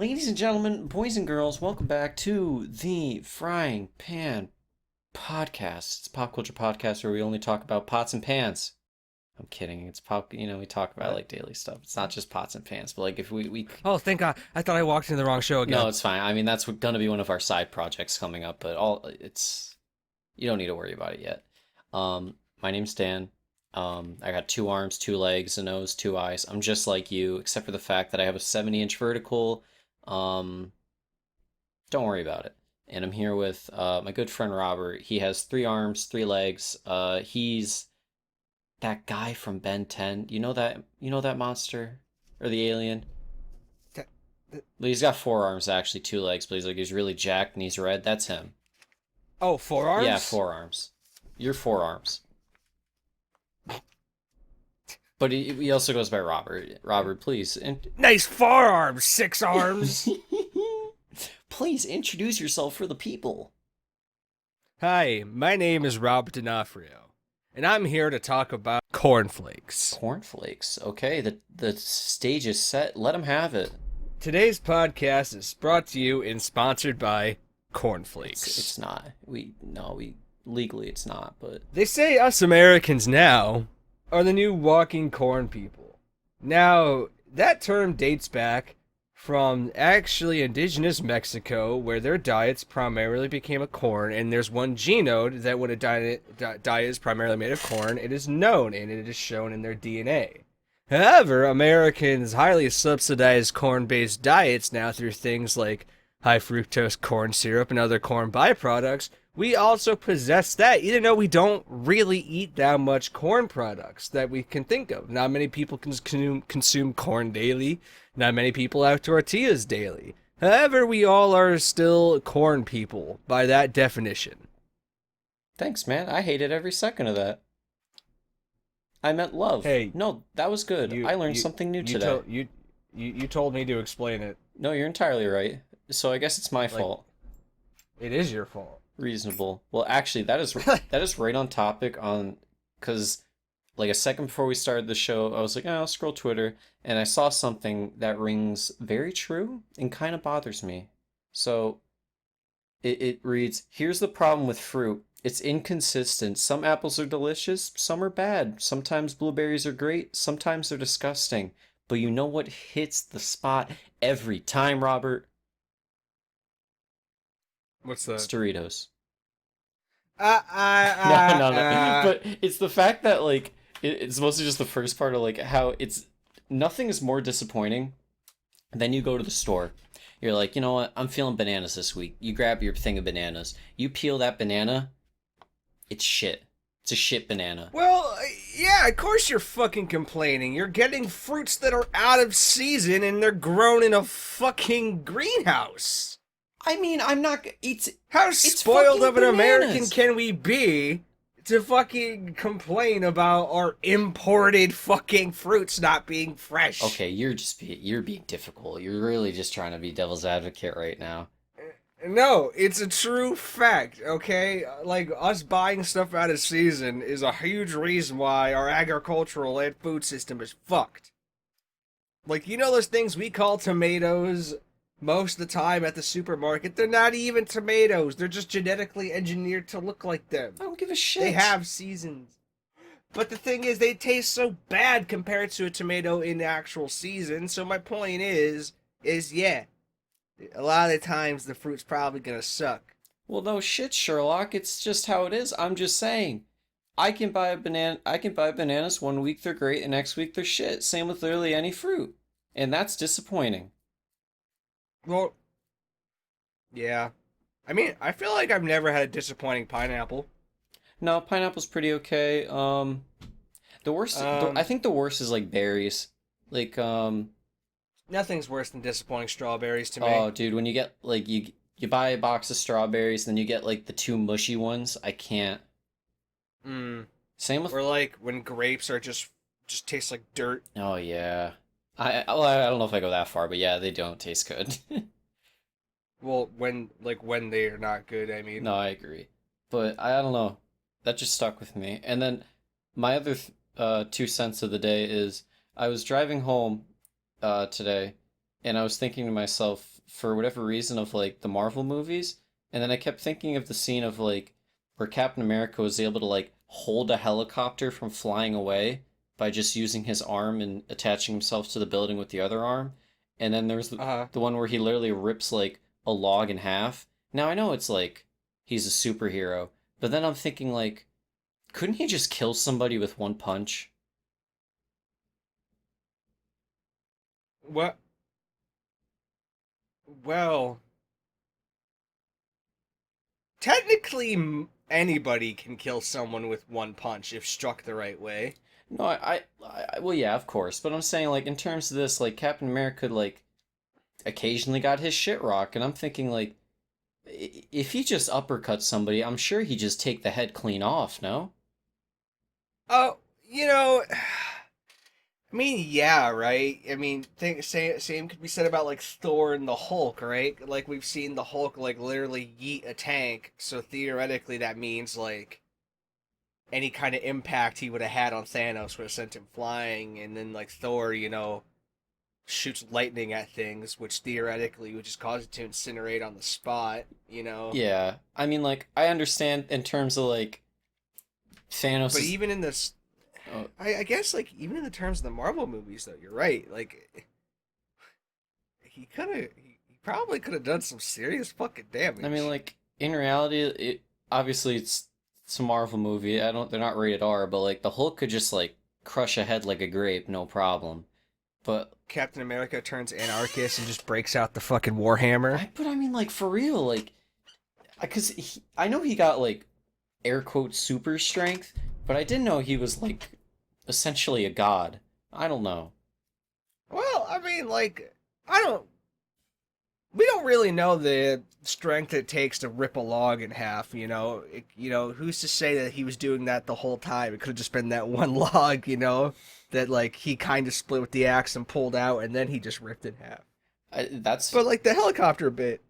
Ladies and gentlemen, boys and girls, welcome back to the Frying Pan Podcast. It's a pop culture podcast where we only talk about pots and pans. I'm kidding. It's pop, we talk about What? like daily stuff. It's not just pots and pans, but like if we Oh, thank God. I thought I walked into the wrong show no, again. it's fine. I mean, that's gonna be one of our side projects coming up, but you don't need to worry about it yet. My name's Dan. I got 2 arms, 2 legs, a nose, 2 eyes. I'm just like you, except for the fact that I have a 70-inch vertical. Um, don't worry about it. And I'm here with my good friend Robert. He has 3 arms, 3 legs. He's that guy from Ben 10. You know that monster or the alien? Th- Well, he's got 4 arms actually, 2 legs, but he's really jacked and he's red. That's him. Oh, forearms? Yeah, 4 arms. You're 4 arms. But he also goes by Robert. Robert, please. Nice forearms, 6 arms. Please introduce yourself for the people. Hi, my name is Robert D'Onofrio, and I'm here to talk about cornflakes. Cornflakes. Okay, the stage is set. Let him have it. Today's podcast is brought to you and sponsored by cornflakes. It's not. Legally it's not, but They say us Americans now are the new walking corn people. Now, that term dates back from actually indigenous Mexico, where their diets primarily became of corn, and there's one genome that when a diet is primarily made of corn, it is known and it is shown in their DNA. However, Americans highly subsidize corn-based diets now through things like high fructose corn syrup and other corn byproducts. We also possess that, even though we don't really eat that much corn products that we can think of. Not many people consume corn daily. Not many people have tortillas daily. However, we all are still corn people by that definition. thanks, man. I hated every second of that. I meant love. Hey, No, that was good. I learned something new today. You told me to explain it. No, you're entirely right. So I guess it's my fault. It is your fault. Reasonable. Well, actually, that is right on topic because like a second before we started the show, I was like, oh, I'll scroll Twitter, and I saw something that rings very true and kind of bothers me. So it reads, here's the problem with fruit. It's inconsistent. Some apples are delicious, some are bad. Sometimes blueberries are great, sometimes they're disgusting. But you know what hits the spot every time, Robert? What's It's that? Doritos. No. But it's the fact that like it's mostly just the first part of like how it's nothing is more disappointing than you go to the store. You're like, you know what? I'm feeling bananas this week. You grab your thing of bananas. You peel that banana. It's shit. It's a shit banana. Well, yeah, of course you're fucking complaining. You're getting fruits that are out of season and they're grown in a fucking greenhouse. I mean, I'm not. How spoiled fucking of an American bananas. can we be to fucking complain about our imported fucking fruits not being fresh? Okay, you're being difficult. You're really just trying to be devil's advocate right now. No, it's a true fact, okay? Like, us buying stuff out of season is a huge reason why our agricultural and food system is fucked. Like, you know those things we call tomatoes most of the time at the supermarket? They're not even tomatoes. They're just genetically engineered to look like them. I don't give a shit. They have seasons. But the thing is, they taste so bad compared to a tomato in the actual season. So my point is yeah, a lot of the times the fruit's probably gonna suck. Well, no shit, Sherlock. It's just how it is. I'm just saying. I can buy a banana. I can buy bananas one week they're great, and next week they're shit. Same with literally any fruit, and that's disappointing. Well, yeah. I mean, I feel like I've never had a disappointing pineapple. No, pineapple's pretty okay. The worst. I think the worst is like berries. Like Nothing's worse than disappointing strawberries to me. oh, dude, when you get like you buy a box of strawberries, then you get like the 2 mushy ones. I can't. Mm. Same with. Or like when grapes are just taste like dirt. Oh yeah. I don't know if I go that far, but yeah, they don't taste good. Well, when they are not good, I mean. No, I agree. But I don't know. That just stuck with me. And then my other 2 cents of the day is I was driving home today and I was thinking to myself, for whatever reason, of like the Marvel movies, and then I kept thinking of the scene of like where Captain America was able to like hold a helicopter from flying away by just using his arm and attaching himself to the building with the other arm. And then there's Uh, the one where he literally rips like a log in half. Now I know it's like he's a superhero, but then I'm thinking like, couldn't he just kill somebody with one punch? what? Well, technically, anybody can kill someone with one punch if struck the right way. No, well, yeah, of course, but I'm saying like in terms of this, like Captain America, like occasionally got his shit rocked, and I'm thinking like, if he just uppercuts somebody, I'm sure he'd just take the head clean off. No? Oh, you know, I mean, yeah, right. I mean, same could be said about like Thor and the Hulk, right? Like we've seen the Hulk like literally yeet a tank, so theoretically that means like any kind of impact he would have had on Thanos would have sent him flying, and then like Thor, shoots lightning at things, which theoretically would just cause it to incinerate on the spot, you know. Yeah, I mean, like I understand in terms of like Thanos But is. even in this, Oh, I guess like even in the terms of the Marvel movies, though, you're right. Like he probably could have done some serious fucking I mean, damage. like in reality, it obviously it's a Marvel movie. I don't. They're not rated R, but like the Hulk could just like crush a head like a grape, no problem. But Captain America turns anarchist and just breaks out the fucking Warhammer. I mean, like for real, like, because I know he got like air quote super strength, but I didn't know he was like essentially a god. I don't know. Well, I mean, like I don't. We don't really know the strength it takes to rip a log in half. Who's to say that he was doing that the whole time? It could have just been that one log, that like he kind of split with the axe and pulled out, and then he just ripped it in half. That's But like the helicopter bit,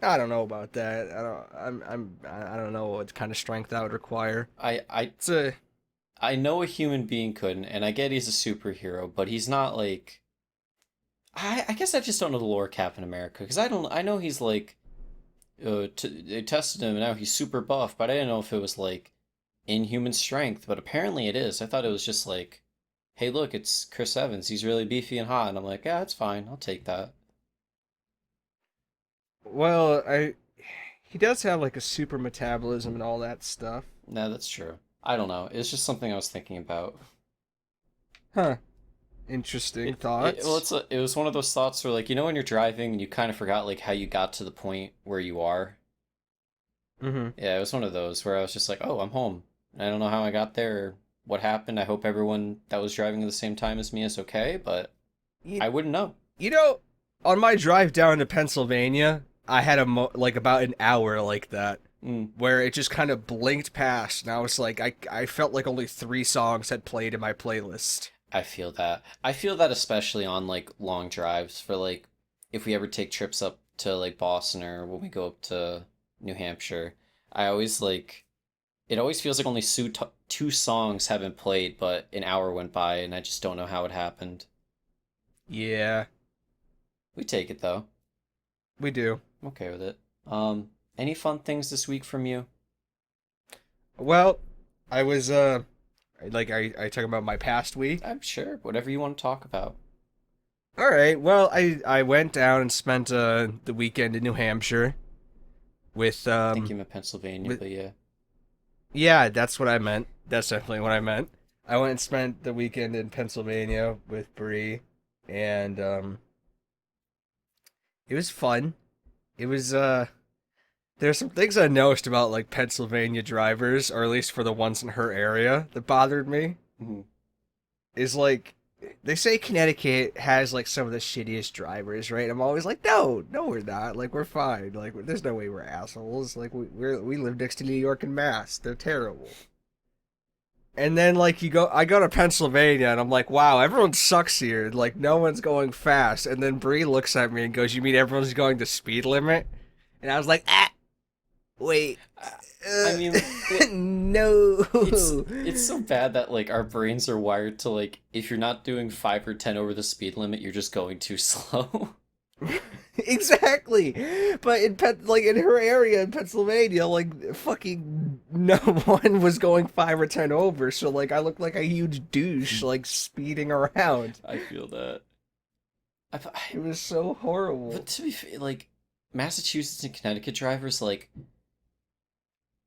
I don't know about that. I don't know what kind of strength that would require. I I It's a I know a human being couldn't, and I get he's a superhero, but he's not like. I guess I just don't know the lore of Captain America because I don't. I know he's like. They tested him and now he's super buff, but I didn't know if it was like inhuman strength, but apparently it is. I thought it was just like, hey, look, it's Chris Evans. He's really beefy and hot, and I'm like, yeah, it's fine. I'll take that. well, I he does have like a super metabolism and all that stuff. No, that's true. I don't know. It's just something I was thinking about. Huh. Interesting Well, thoughts. it was one of those thoughts where like when you're driving and you kind of forgot like how you got to the point where you are. Mm-hmm. Yeah, it was one of those where I was just like, oh, I'm home. I don't know how I got there or what happened. I hope everyone that was driving at the same time as me is okay, but You, I wouldn't know. you know, on my drive down to Pennsylvania, I had like about an hour like that Mm. where it just kind of blinked past, and I was like, I felt like only 3 songs had played in my playlist. I feel that. I feel that especially on like long drives for like if we ever take trips up to like Boston or when we go up to New Hampshire. I always like it always feels like only two songs have been played, but an hour went by and I just don't know how it happened. Yeah, We take it though. we do. I'm okay with it. Any fun things this week from you? Well, I was I talking about my past week. I'm sure. Whatever you want to talk about. All right. Well, I went down and spent the weekend in New Hampshire with I think you meant Pennsylvania, with but yeah. yeah, that's what I meant. That's definitely what I meant. I went and spent the weekend in Pennsylvania with Bree, and it was fun. It was there's some things I noticed about like Pennsylvania drivers, or at least for the ones in her area, that bothered me. Mhm. Is like they say Connecticut has like some of the shittiest drivers, right? I'm always like, no, we're not. Like we're fine. Like there's no way we're assholes. Like we live next to New York and Mass. They're terrible. And then like I go to Pennsylvania and I'm like, wow, everyone sucks here. Like no one's going fast. And then Bree looks at me and goes, you mean everyone's going the speed limit? And I was like, wait, I mean, No. it's so bad that like our brains are wired to like if you're not doing 5 or 10 over the speed limit, you're just going too slow. Exactly. But like in her area in Pennsylvania, like fucking no one was going 5 or 10 over, so like I looked like a huge douche, like speeding around. I feel that. It was so horrible. But to be fair, like Massachusetts and Connecticut drivers, like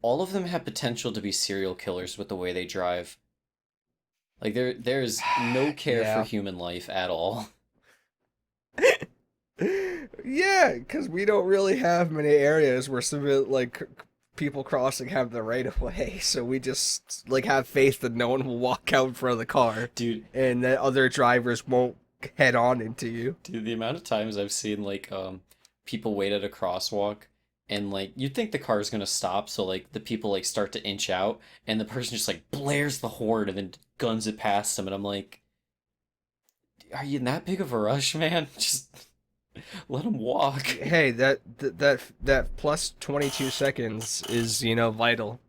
all of them have potential to be serial killers with the way they drive. Like there's no care for Yeah. human life at all. Yeah, because we don't really have many areas where people crossing have the right of way, so we just like have faith that no one will walk out in front of the car, Dude, and that other drivers won't head on into you. the amount of times I've seen like people wait at a crosswalk and like you'd think the car is gonna stop, so like the people like start to inch out and the person just like blares the horn and then guns it past them and I'm like, are you in that big of a rush, man? Just let them walk. Hey, that plus 22 seconds is, vital.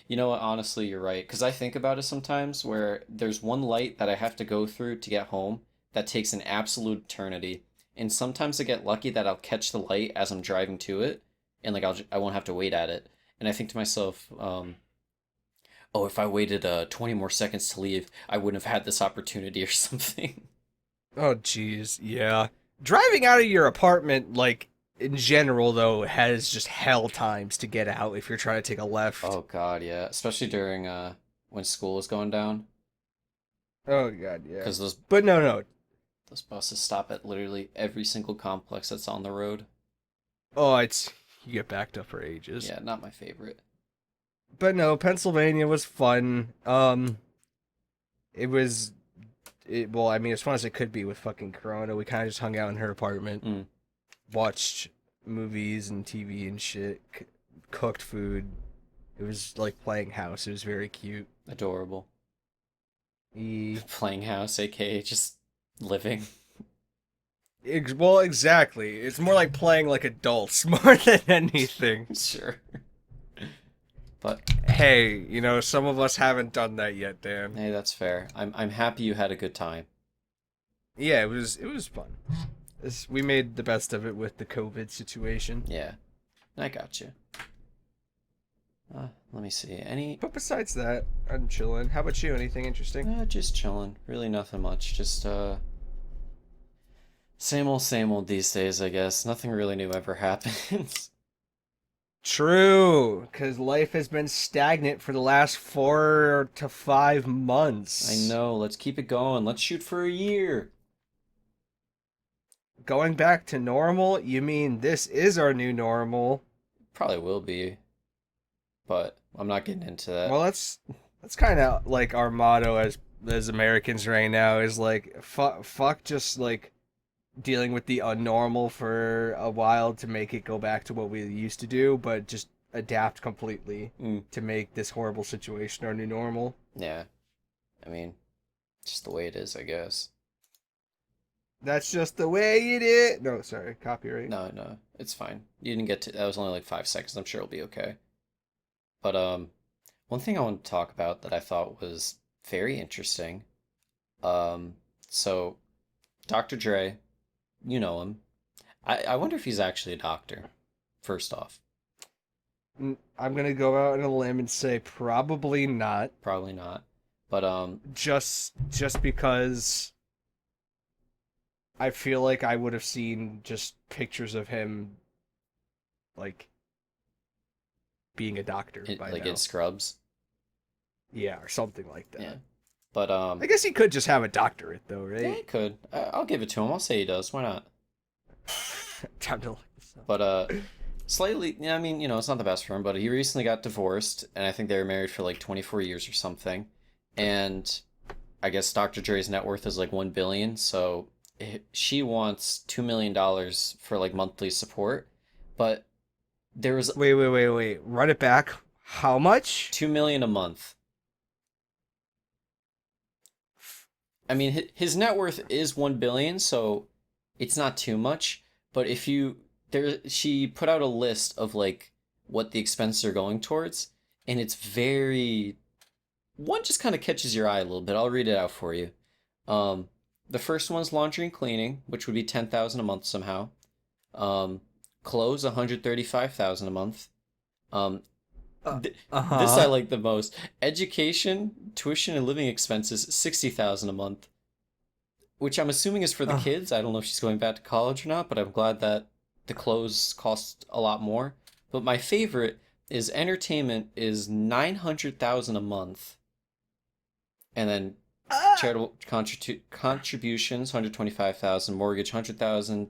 You know what? Honestly, you're right. Because I think about it sometimes where there's one light that I have to go through to get home that takes an absolute eternity. And sometimes I get lucky that I'll catch the light as I'm driving to it, and like I won't have to wait at it. And I think to myself, oh, if I waited 20 more seconds to leave, I wouldn't have had this opportunity or something. Oh, jeez, yeah. Driving out of your apartment, like, in general, though, has just hell times to get out if you're trying to take a left. Oh God, yeah. Especially during when school is going down, Oh, God, yeah. because But no. those buses stop at literally every single complex that's on the road. Oh, you get backed up for ages. Yeah, not my favorite. But no, Pennsylvania was fun. It was, well, I mean, as fun as it could be with fucking Corona. We kind of just hung out in her apartment, Mm. watched movies and TV and shit, cooked food. It was like playing house. It was very cute. Adorable. E- Playing house, aka just living. well, exactly. It's more like playing like adults more than anything. Sure. But Hey, some of us haven't done that yet, Dan. hey, that's fair. I'm happy you had a good time. Yeah, it was fun. We made the best of it with the COVID situation. Yeah. I got you. Let me see. But besides that, I'm chilling. How about you? Anything interesting? Just chilling. Really nothing much. Just same old these days, I guess. Nothing really new ever happens. True, because life has been stagnant for the last 4 to 5 months. I know. Let's keep it going. Let's shoot for a year. Going back to normal? You mean this is our new normal? Probably will be, but I'm not getting into that. Well, that's kind of like our motto as Americans right now is like fuck just like dealing with the unnormal for a while to make it go back to what we used to do, but just adapt completely to make this horrible situation our new normal. Yeah. I mean, just the way it is, I guess. That's just the way it is. No, sorry, copyright. No, it's fine. You didn't get to, that was only like 5 seconds. I'm sure it'll be okay. But one thing I want to talk about that I thought was very interesting. So Dr. Dre, you know him. I wonder if he's actually a doctor, first off. I'm gonna go out on a limb and say probably not. Probably not. But Just because I feel like I would have seen just pictures of him like being a doctor by like now. in Scrubs. Yeah, or something like that. Yeah. But I guess he could just have a doctorate though, right? yeah, he could. I'll give it to him. I'll say he does. Why not? Time to look this up. But slightly, yeah, I mean, it's not the best for him, but he recently got divorced, and I think they were married for like 24 years or something. And I guess Dr. Dre's net worth is like 1 billion, so she wants $2 million for like monthly support, but there was Wait. Run it back. How much? 2 million a month. I mean, his net worth is 1 billion, so it's not too much, but if you she put out a list of like what the expenses are going towards, and it's very one just kind of catches your eye a little bit. I'll read it out for you. Um, the first one's laundry and cleaning, which would be 10,000 a month somehow. Um, Clothes 135,000 a month. Um, this I Uh-huh. like the most. Education, tuition, and living expenses 60,000 a month, which I'm assuming is for the Uh, kids. I don't know if she's going back to college or not, but I'm glad that the clothes cost a lot more. But my favorite is entertainment is 900,000 a month, and then uh, charitable contributions 125,000, mortgage 100,000.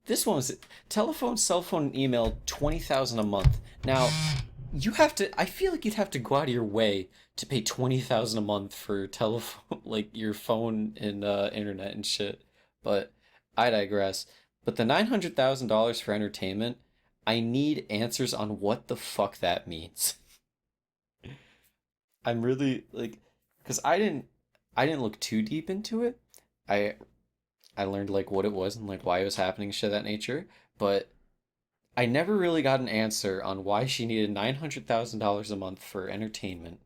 This one was telephone, cell phone, and email 20,000 a month. Now, you have to I feel like you'd have to go out of your way to pay 20,000 a month for telephone like your phone and internet and shit. But I digress. But the $900,000 for entertainment, I need answers on what the fuck that means. I'm really like cuz I didn't look too deep into it. I I learned like what it was and like why it was happening, shit of that nature, but I never really got an answer on why she needed $900,000 a month for entertainment.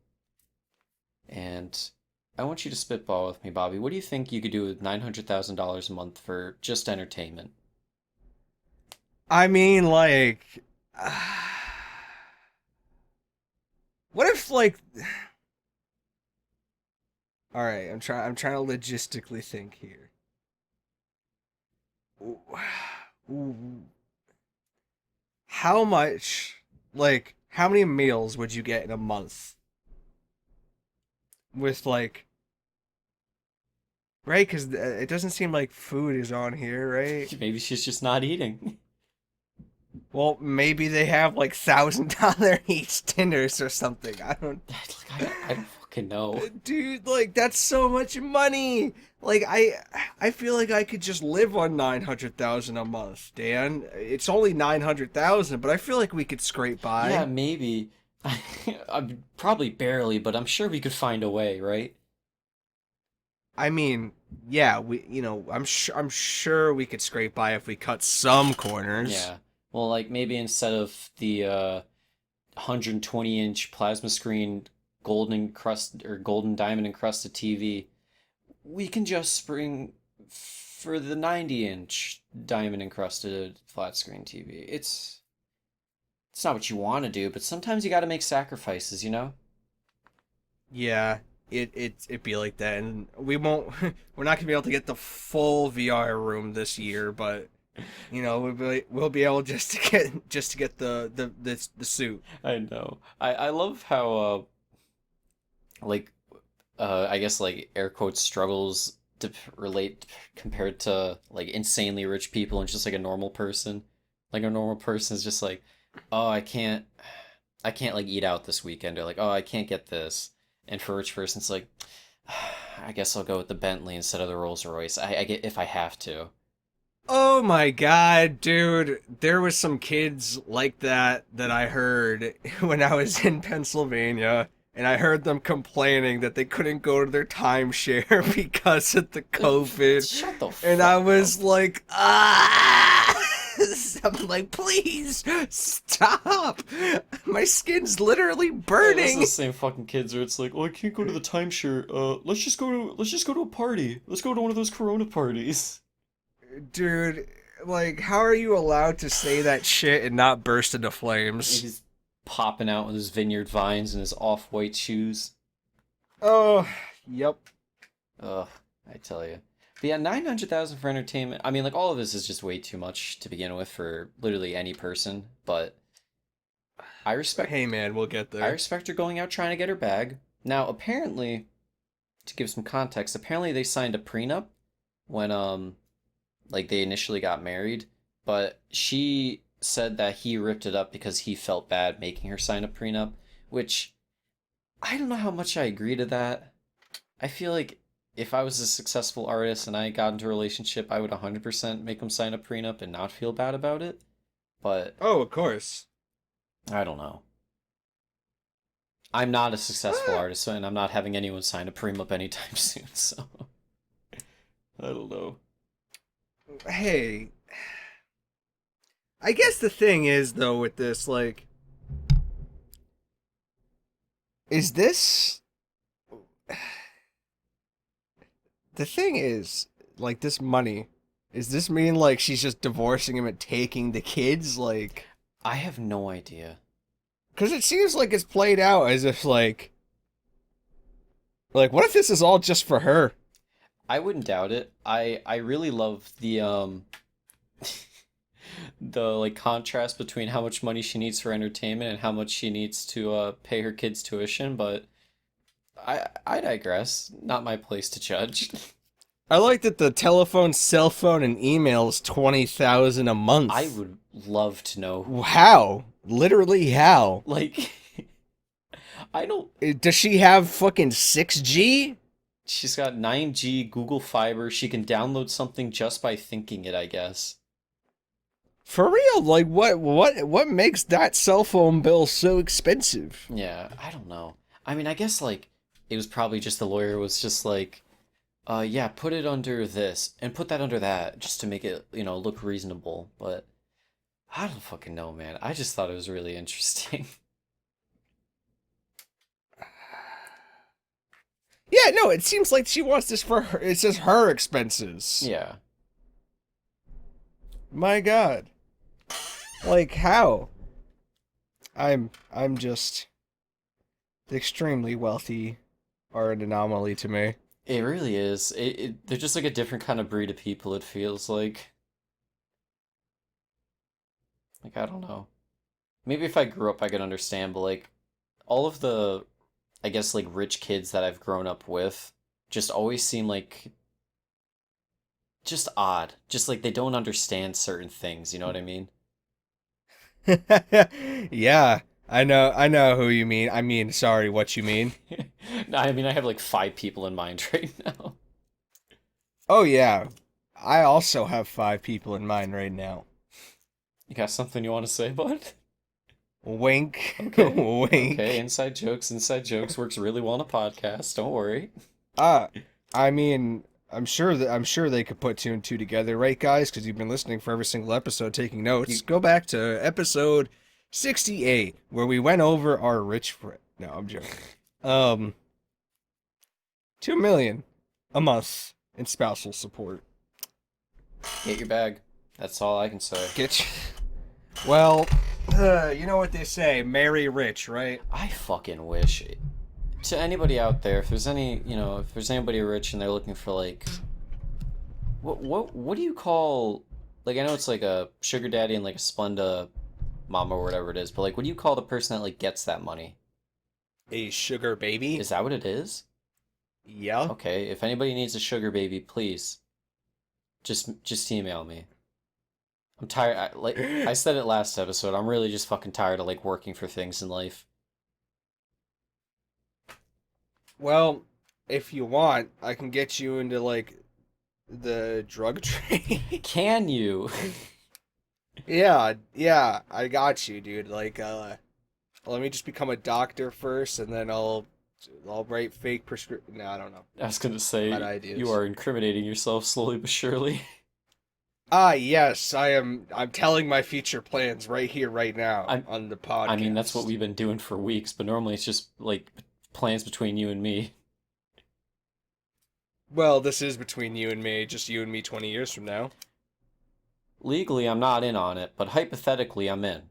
And I want you to spitball with me, Bobby. What do you think you could do with $900,000 a month for just entertainment? I mean, like, what if like, all right, I'm trying to logistically think here. How much, like, how many meals would you get in a month with like, right? Because it doesn't seem like food is on here, right? Maybe she's just not eating. Well, maybe they have like $1,000 each dinners or something. I don't. I don't fucking know. Dude, like that's so much money. Like I feel like I could just live on 900,000 a month, Dan. It's only 900,000, but I feel like we could scrape Yeah, by. maybe. I'm probably barely, but I'm sure we could find a way, right? I mean, yeah, I'm sure we could scrape by if we cut some corners. Yeah. Well, like maybe instead of the 120-inch plasma screen golden encrust or golden diamond encrusted TV, we can just spring for the 90-inch diamond encrusted flat screen TV. It's not what you want to do, but sometimes you got to make sacrifices, you know? Yeah, it be like that, and we won't. We're not gonna be able to get the full VR room this year, but we'll be able just to get the suit. I know. I love how like I guess like air quotes struggles to relate compared to like insanely rich people and just like a normal person. Like a normal person is just like, oh, I can't like eat out this weekend, or like, oh, I can't get this. And for a rich person, it's like, I guess I'll go with the Bentley instead of the Rolls Royce. I get if I have to. Oh my god, dude. There was some kids like that I heard when I was in Pennsylvania, and I heard them complaining that they couldn't go to their timeshare because of the COVID. Shut the And I fuck up. was like, ah! I'm like, please stop. My skin's literally Hey, those are the burning. same fucking kids where it's like, oh, I can't go to the timeshare. Let's just go to a party. Let's go to one of those Corona parties. Dude, like, how are you allowed to say that shit and not burst into flames? He's popping out with his vineyard vines and his off-white shoes. Oh, yep. Ugh, I tell you. But yeah, 900,000 for entertainment. I mean, like all of this is just way too much to begin with for literally any person. But I respect, Hey man, we'll get I there. respect her going out trying to get her bag. Now, apparently, to give some context, apparently they signed a prenup when like they initially got married, but she said that he ripped it up because he felt bad making her sign a prenup, which I don't know how much I agree to that. I feel like if I was a successful artist and I got into a relationship, I would 100% make him sign a prenup and not feel bad about it. But Oh, of course. I don't know. I'm not a successful Ah, artist, and I'm not having anyone sign a prenup anytime soon, so I don't know. hey, I guess the thing is though with this, like, Is this the thing is, like this money, does this mean like she's just divorcing him and taking the kids? I have no idea. Because it seems like it's played out as if like what if this is all just for her? I wouldn't doubt it. I really love the like contrast between how much money she needs for entertainment and how much she needs to pay her kids tuition, but I digress. Not my place to judge. I like that the telephone, cell phone, and email is 20,000 a month. I would love to know. How? Literally how? Like, I don't. Does she have fucking 6G? She's got 9G Google Fiber. She can download something just by thinking it, I guess. For real? Like what makes that cell phone bill so expensive? Yeah, I don't know. I mean, I guess like it was probably just the lawyer was just like, yeah, put it under this and put that under that just to make it, look reasonable. But I don't fucking know, man. I just thought it was really interesting. Yeah, no, it seems like she wants this for her. It's just her expenses. Yeah. My God. Like how? I'm just extremely wealthy are an anomaly to me. It really is. They're just like a different kind of breed of people, it feels like. Like, I don't know. Maybe if I grew up, I could understand, but like, all of the, I guess, like, rich kids that I've grown up with just always seem like just odd. Just like they don't understand certain things, you know what I mean? Yeah, I know who you mean. I mean, sorry, what you mean? No, I mean, I have like five people in mind right now. Oh yeah, I also have 5 people in mind right now. You got something you want to say, bud? Wink, Okay. wink. Okay, inside jokes. Inside jokes works really well on a podcast. Don't worry. Uh, I mean, I'm sure they could put 2 and 2 together, right, guys? Because you've been listening for every single episode, taking notes. You, Go back to episode 68, where we went over our rich friend. No, I'm joking. Um, 2 million a month in spousal support. get your bag. That's all I can say. Get you. Well, you know what they say, marry rich, right? I fucking wish. To anybody out there, if there's if there's anybody rich and they're looking for like, what do you call, like, I know it's like a sugar daddy and like a Splenda mama or whatever it is, but like, what do you call the person that like gets that money? A sugar baby? Is that what it is? Yeah. Okay, if anybody needs a sugar baby, please, just email me. I'm tired. Like I said it last episode, I'm really just fucking tired of like working for things in life. Well, if you want, I can get you into like the drug trade. Can you? Yeah, I got you, dude. Like, let me just become a doctor first, and then I'll write fake prescription. No, I don't know. I was gonna say Bad ideas. you are incriminating yourself slowly but surely. Ah, yes, I am. I'm telling my future plans right here, right now, I'm, on the podcast. I mean, that's what we've been doing for weeks, but normally it's just like plans between you and me. Well, this is between you and me, just you and me 20 years from now. Legally, I'm not in on it, but hypothetically, I'm in.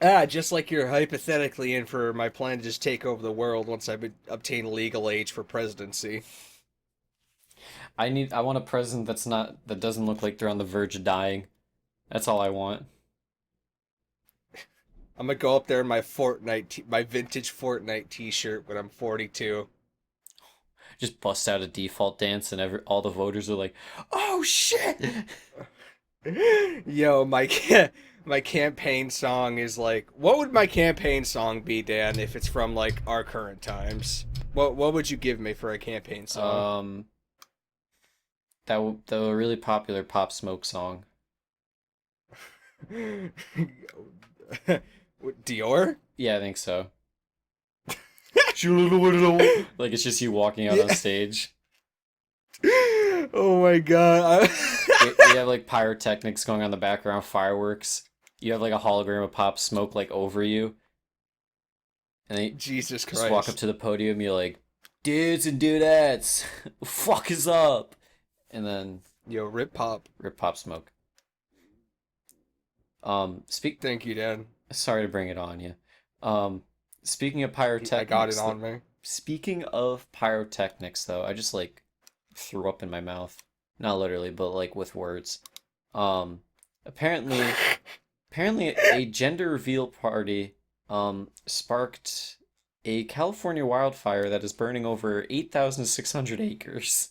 Ah, just like you're hypothetically in for my plan to just take over the world once I obtain legal age for presidency. I want a president that doesn't look like they're on the verge of dying. That's all I want. I'm gonna go up there in my my vintage Fortnite t-shirt when I'm 42. Just bust out a default dance, and all the voters are like, "Oh shit!" Yo, my campaign song is like, what would my campaign song be, Dan, if it's from like our current times? What would you give me for a campaign song? The really popular Pop Smoke song. Dior? Yeah, I think so. Like it's just you walking out on stage. Oh my god. You have like pyrotechnics going on in the background, fireworks. You have like a hologram of Pop Smoke like over you. And they Jesus just walk up Christ. to the podium. You're like, dudes and dudettes, fuck is up? And then Yo, rip pop. rip pop smoke. Speak. Thank you, Dad. Sorry to bring it on you. Um, speaking of I got it pyrotechnics, on me. speaking of pyrotechnics, though, I just like threw up in my mouth. Not literally, but like with words. Um, apparently, apparently a gender reveal party sparked a California wildfire that is burning over 8,600 acres.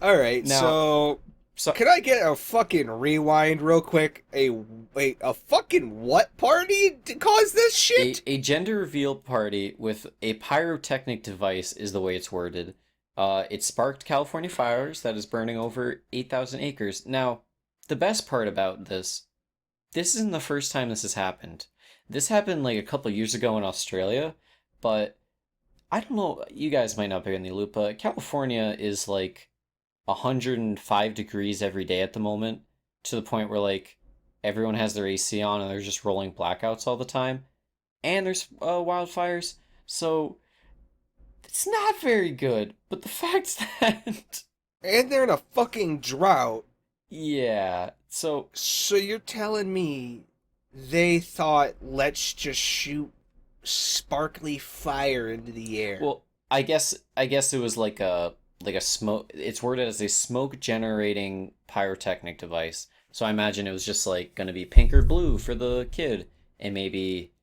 All right, Now, so so can I get a fucking rewind real quick? A fucking what party to cause this shit? a gender reveal party with a pyrotechnic device is the way it's worded. It sparked California fires that is burning over 8,000 acres. Now, the best part about this isn't the first time this has happened. This happened like a couple years ago in Australia, but I don't know, you guys might not be in the loop, but California is like 105 degrees every day at the moment, to the point where like everyone has their AC on and they're just rolling blackouts all the time. And there's wildfires, so it's not very good. But the fact that, And they're in a fucking drought. yeah, so So you're telling me they thought, let's just shoot sparkly fire into the air? well, I guess it was like a smoke. It's worded as a smoke generating pyrotechnic device. So I imagine it was just like gonna be pink or blue for the kid, and maybe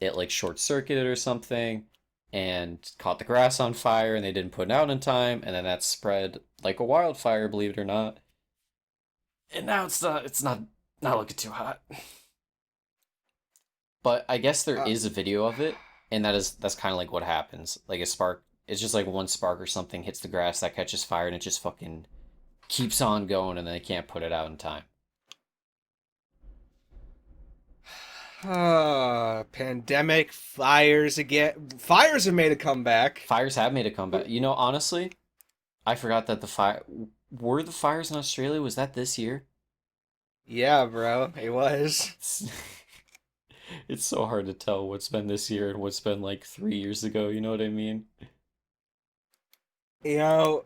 it like short circuited or something, and caught the grass on fire, and they didn't put it out in time, and then that spread like a wildfire, believe it or not. And now it's not looking too hot. But I guess there Uh, is a video of it, and that's kind of like what happens. Like a spark, it's just like one spark or something hits the grass that catches fire, and it just fucking keeps on going, and they can't put it out in time. pandemic, fires again. Fires have made a comeback. Fires have made a comeback. You know, honestly, I forgot that the fires in Australia, was that this year? Yeah, bro, it was. It's, it's so hard to tell what's been this year and what's been like 3 years ago. You know what I mean? You know,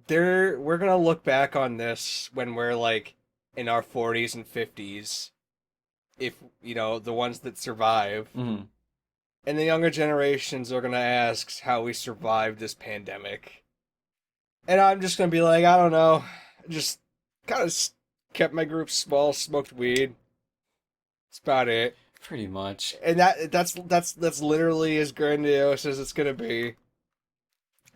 we're gonna look back on this when we're like in our 40s and 50s, if the ones that survive, Hmm. and the younger generations are gonna ask how we survived this pandemic. And I'm just gonna be like, I don't know, just kind of kept my group small, smoked weed. That's about it. Pretty much. And that's literally as grandiose as it's gonna be.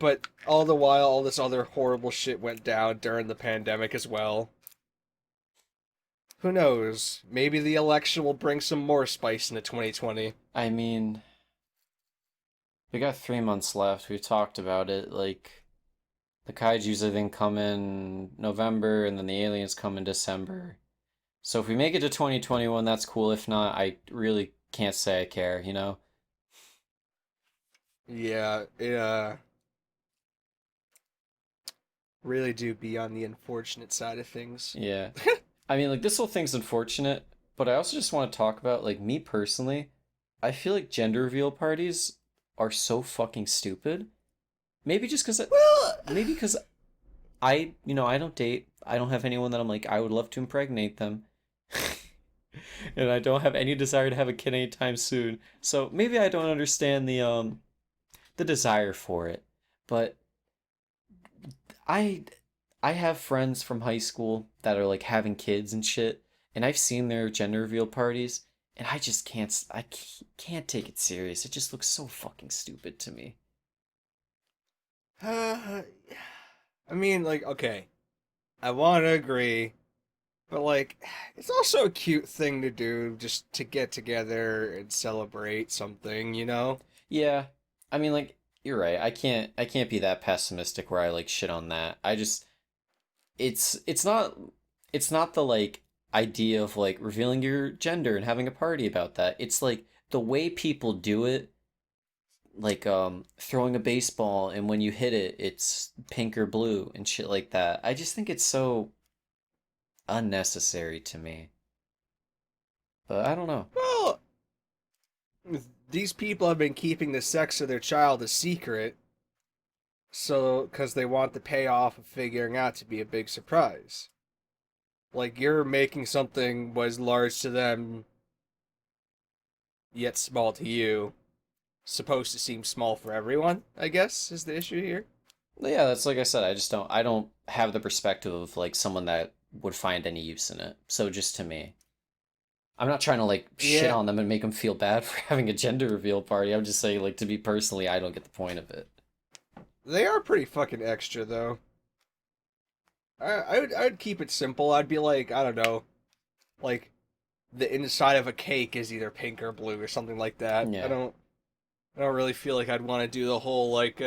But all the while, all this other horrible shit went down during the pandemic as well. Who knows? Maybe the election will bring some more spice into 2020. I mean, we got 3 months left. We've talked about it. Like, the kaijus, I think, come in November, and then the aliens come in December. So if we make it to 2021, that's cool. If not, I really can't say I care, you know? Yeah, it really do be on the unfortunate side of things. Yeah. I mean, like, this whole thing's unfortunate, but I also just want to talk about, like, me personally, I feel like gender reveal parties are so fucking stupid. Maybe just because, Well, maybe because I don't date. I don't have anyone that I'm like, I would love to impregnate them. And I don't have any desire to have a kid anytime soon. So maybe I don't understand the desire for it. But I I have friends from high school that are like having kids and shit, and I've seen their gender reveal parties, and I just can't take it serious. It just looks so fucking stupid to me. uh, I mean, like, okay, I want to agree, but like, it's also a cute thing to do just to get together and celebrate something, you know? Yeah, I mean, like, you're right. I can't be that pessimistic where I like shit on that. I just it's not the like idea of like revealing your gender and having a party about that. It's like the way people do it, like throwing a baseball, and when you hit it it's pink or blue and shit like that. I just think it's so unnecessary to me. But I don't know. Well, these people have been keeping the sex of their child a secret, so because they want the payoff of figuring out to be a big surprise. Like you're making something was large to them, yet small to you, supposed to seem small for everyone. I guess is the issue here. Yeah, that's like I said, I don't have the perspective of like someone that would find any use in it. So just to me, I'm not trying to like shit Yeah, on them and make them feel bad for having a gender reveal party. I'm just saying like to me personally, I don't get the point of it. they are pretty fucking extra though. I would keep it simple. I'd be like, I don't know, like the inside of a cake is either pink or blue or something like that. Yeah. I don't really feel like I'd want to do the whole like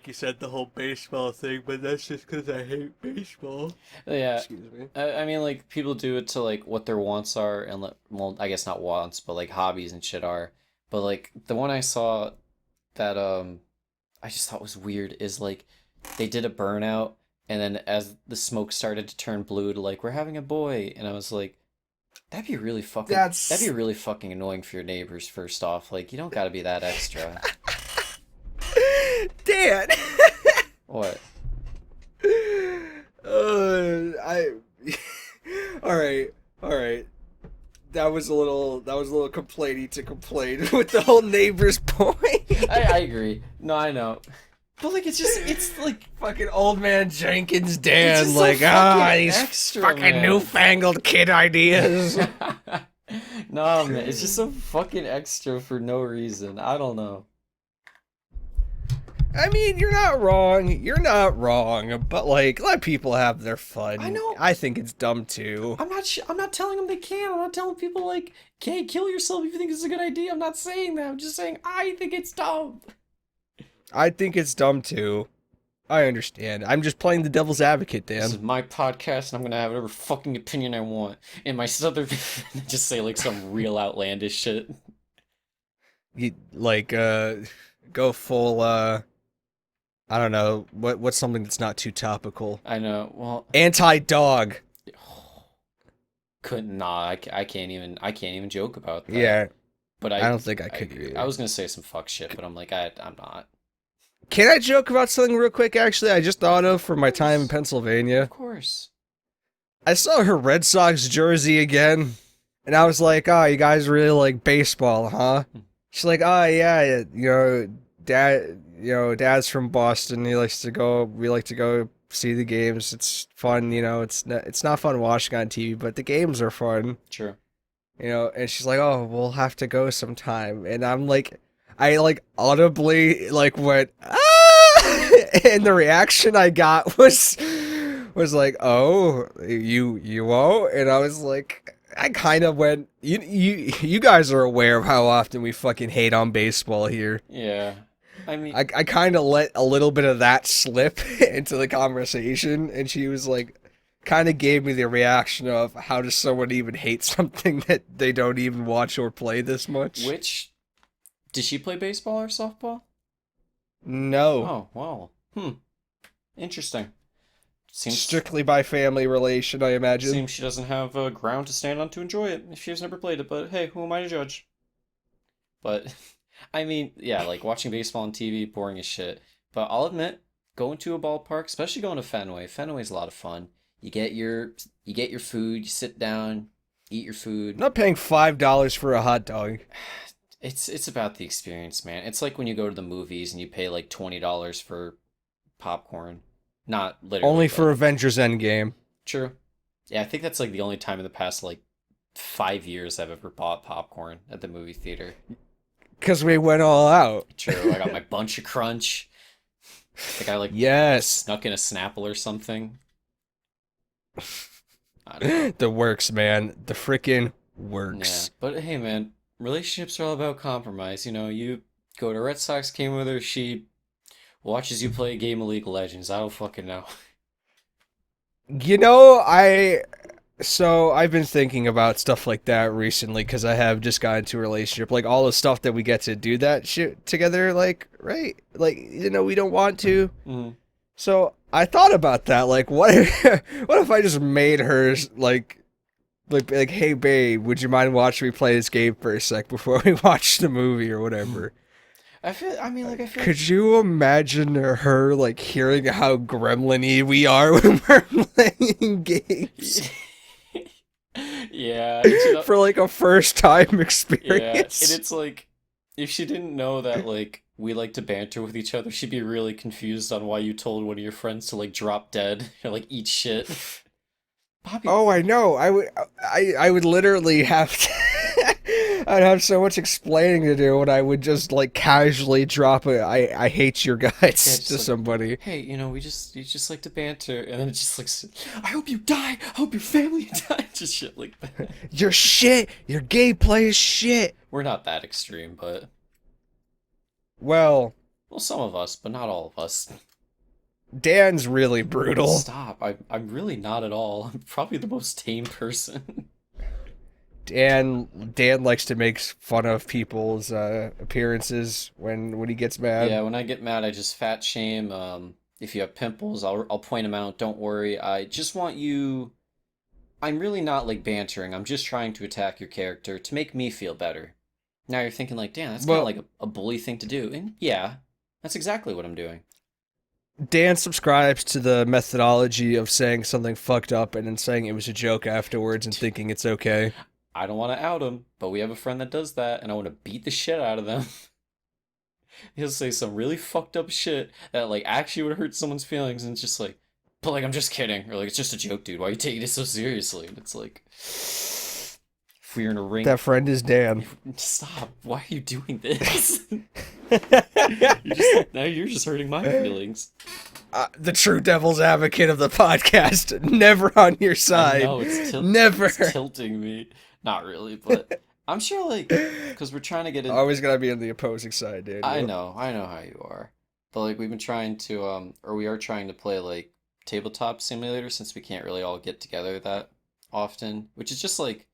you said, the whole baseball thing, but that's just because I hate baseball. Yeah. Excuse me. I mean like people do it to like what their wants are and like well, I guess not wants, but like hobbies and shit are. But like the one I saw that I just thought was weird is like they did a burnout and then as the smoke started to turn blue to like we're having a boy and I was like that'd That's be really fucking annoying for your neighbors first off. Like you don't got to be that extra. Dan. What? I. All right. That was a little complainy to complain with the whole neighbor's point. I agree. No, I know. But like it's like Fucking old man Jenkins it's Dan, just like so fucking these extra, fucking man. newfangled kid ideas. No, man, it's just so fucking extra for no reason. I don't know. I mean, you're not wrong. You're not wrong. But like, let people have their fun. I know. I think it's dumb too. I'm not telling them they can. I'm not telling people like, "Okay, kill yourself if you think it's a good idea." I'm not saying that. I'm just saying I think it's dumb. I think it's dumb too. I understand. I'm just playing the devil's advocate, This is Dan. my podcast, and I'm gonna have whatever fucking opinion I want. And my southern just say like some real outlandish shit. You like go full I don't know, what's something that's not too topical? I know. Well, Anti-dog. couldn't. Nah, I can't even joke about that. Yeah, But I don't think I could agree. either. I was gonna say some fuck shit, but I'm like I'm not. Can I joke about something real quick actually? I just thought of from my time in Pennsylvania. Of course. I saw her Red Sox jersey again, and I was like, "Oh, you guys really like baseball, huh?" She's like, "Oh yeah, dad's from Boston. We like to go see the games. It's fun, it's not fun watching on TV, but the games are fun, Sure. And she's like, "Oh, we'll have to go sometime." And I'm like, I like audibly like went, "Ah!" And the reaction I got was like, "Oh, you won't?" And I was like, I kind of went, you guys are aware of how often we fucking hate on baseball here." Yeah. I mean, I kind of let a little bit of that slip into the conversation, and she was like, kind of gave me the reaction of how does someone even hate something that they don't even watch or play this much? which did she play baseball or softball? No. Oh, wow. Interesting. Seems Strictly by family relation, I imagine. seems she doesn't have a ground to stand on to enjoy it if she has never played it, but hey, who am I to judge? But I mean, yeah, like watching baseball on TV, boring as shit. But I'll admit, going to a ballpark, especially going to Fenway, Fenway's a lot of fun. You get your food, you sit down, eat your food. I'm not paying $5 for a hot dog. It's about the experience, man. It's like when you go to the movies and you pay like $20 for popcorn. Not literally. Only but for Avengers Endgame. true. Yeah, I think that's like the only time in the past like 5 years I've ever bought popcorn at the movie theater. Because we went all out. True. I got my bunch of crunch. Like I like Yes. snuck in a Snapple or something. I don't know. The works, man. The frickin' Yeah, works. but hey, man, relationships are all about compromise. You know, you go to a Red Sox game with her, she watches you play a game of League of Legends. I don't fucking know. So I've been thinking about stuff like that recently because I have just got into a relationship. Like all the stuff that we get to do that shit together, like, right? Like, we don't want to. Mm. So I thought about that. Like, what if, what if I just made her, like, like, hey babe, would you mind watching me play this game for a sec before we watch the movie or whatever? I feel like Could you imagine her like hearing how gremlin-y we are when we're playing games yeah, and for like a first time yeah, and experience? it's like if she didn't know that like we like to banter with each other, she'd be really confused on why you told one of your friends to like drop dead or like eat shit. Bobby, Oh, I know. I would literally have to, I'd have so much explaining to do, and I would just like casually drop a I hate your yeah, guts just to like, somebody. hey, you just like to banter, and then it's just like, I hope you die, I hope your family die, just shit like that. Your shit. Your gameplay is shit. We're not that extreme, but Well, well, some of us, but not all of us. Dan's really brutal. Stop. I'm really not at all. I'm probably the most tame person. Dan likes to make fun of people's appearances when he gets mad. Yeah, when I get mad, I just fat shame. If you have pimples, I'll point them out. Don't worry. I just want you. I'm really not like bantering. I'm just trying to attack your character to make me feel better. Now you're thinking like, damn, that's kind of Well, like a bully thing to do. And yeah, that's exactly what I'm doing. Dan subscribes to the methodology of saying something fucked up and then saying it was a joke afterwards and thinking it's okay. I don't want to out him, but we have a friend that does that, and I want to beat the shit out of them. He'll say some really fucked up shit that like actually would hurt someone's feelings, and it's just like, but like I'm just kidding, or like it's just a joke, dude. Why are you taking it so seriously? And it's like, if we were in a ring, That friend is Dan. stop. Why are you doing this? you just now you're just hurting my feelings. The true devil's advocate of the podcast, never on your I side. know Never. it's tilting me. Not really, but I'm sure like because we're trying to get in. Always gotta be on the opposing side, Daniel. I know how you are. But like we've been trying to or we are trying to play like tabletop simulator since we can't really all get together that often, which is just like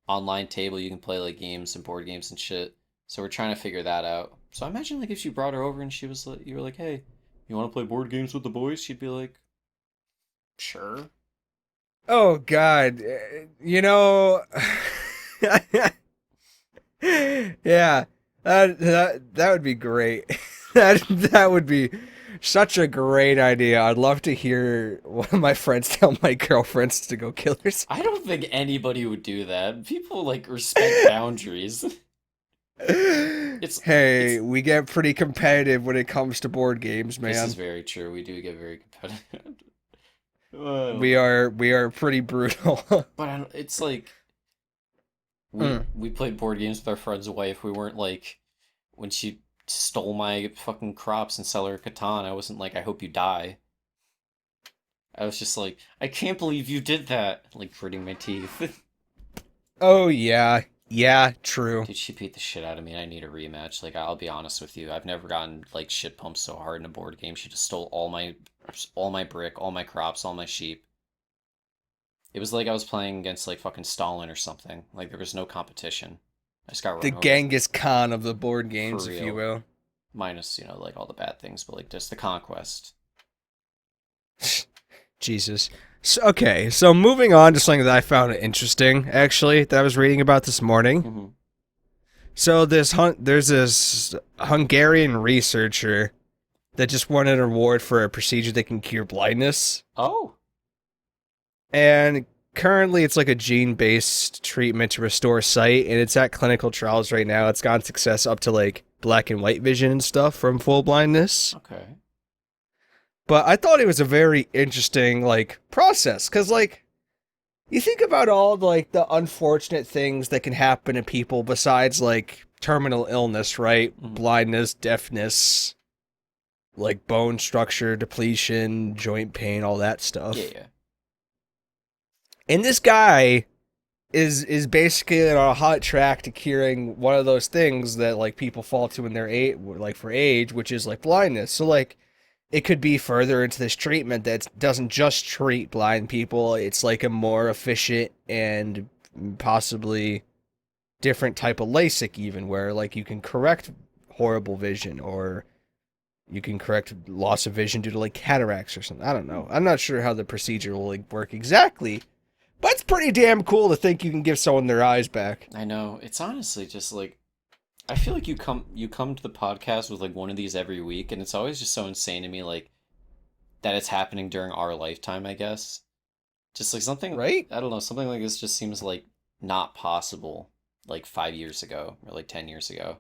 online table you can play like games and board games and shit. So we're trying to figure that out. So I imagine like if you brought her over and she was like you were like, "Hey, you want to play board games with the boys?" She'd be like, "Sure." Oh God, you know, yeah, that would be great. That would be such a great idea. I'd love to hear one of my friends tell my girlfriends to go kill herself. I don't think anybody would do that. People like respect boundaries. It's Hey, it's we get pretty competitive when it comes to board games, this is man. very true. We do get very competitive. I don't We know. are pretty brutal. But I don't, it's like Mm. we played board games with our friend's wife. We weren't like when she stole my fucking crops and sell her Catan. I wasn't like I hope you die. I was just like I can't believe you did that. Like gritting my teeth. Oh yeah, yeah, true. Dude, she beat the shit out of me, and I need a rematch. Like I'll be honest with you, I've never gotten like shit pumped so hard in a board game. She just stole all my brick, all my crops, all my sheep. It was like I was playing against like fucking Stalin or something. Like there was no competition. I just got The run over Genghis Khan of the board for games, if you real. will. Minus, like all the bad things, but like just the conquest. Jesus. So, okay, so moving on to something that I found interesting, actually, that I was reading about this morning. Hmm. So there's this Hungarian researcher that just won an award for a procedure that can cure blindness, Oh, and currently it's like a gene-based treatment to restore sight, and it's at clinical trials right now. It's gotten success up to like black and white vision and stuff from full blindness. okay. But I thought it was a very interesting like process because like you think about all like the unfortunate things that can happen to people besides like terminal illness, right? Mhm. Blindness, deafness, like bone structure depletion, joint pain, all that stuff. Yeah, yeah. And this guy is basically on a hot track to curing one of those things that like people fall to in their age, like for age, which is like blindness. So like it could be further into this treatment that doesn't just treat blind people. It's like a more efficient and possibly different type of LASIK, even where like you can correct horrible vision or you can correct loss of vision due to like cataracts or something. I don't know. I'm not sure how the procedure will like work exactly, but it's pretty damn cool to think you can give someone their eyes back. I know. It's honestly just like I feel like you come to the podcast with like one of these every week, and it's always just so insane to me like that it's happening during our lifetime, I guess. Just like something Right? I don't know, something like this just seems like not possible like 5 years ago or like 10 years ago.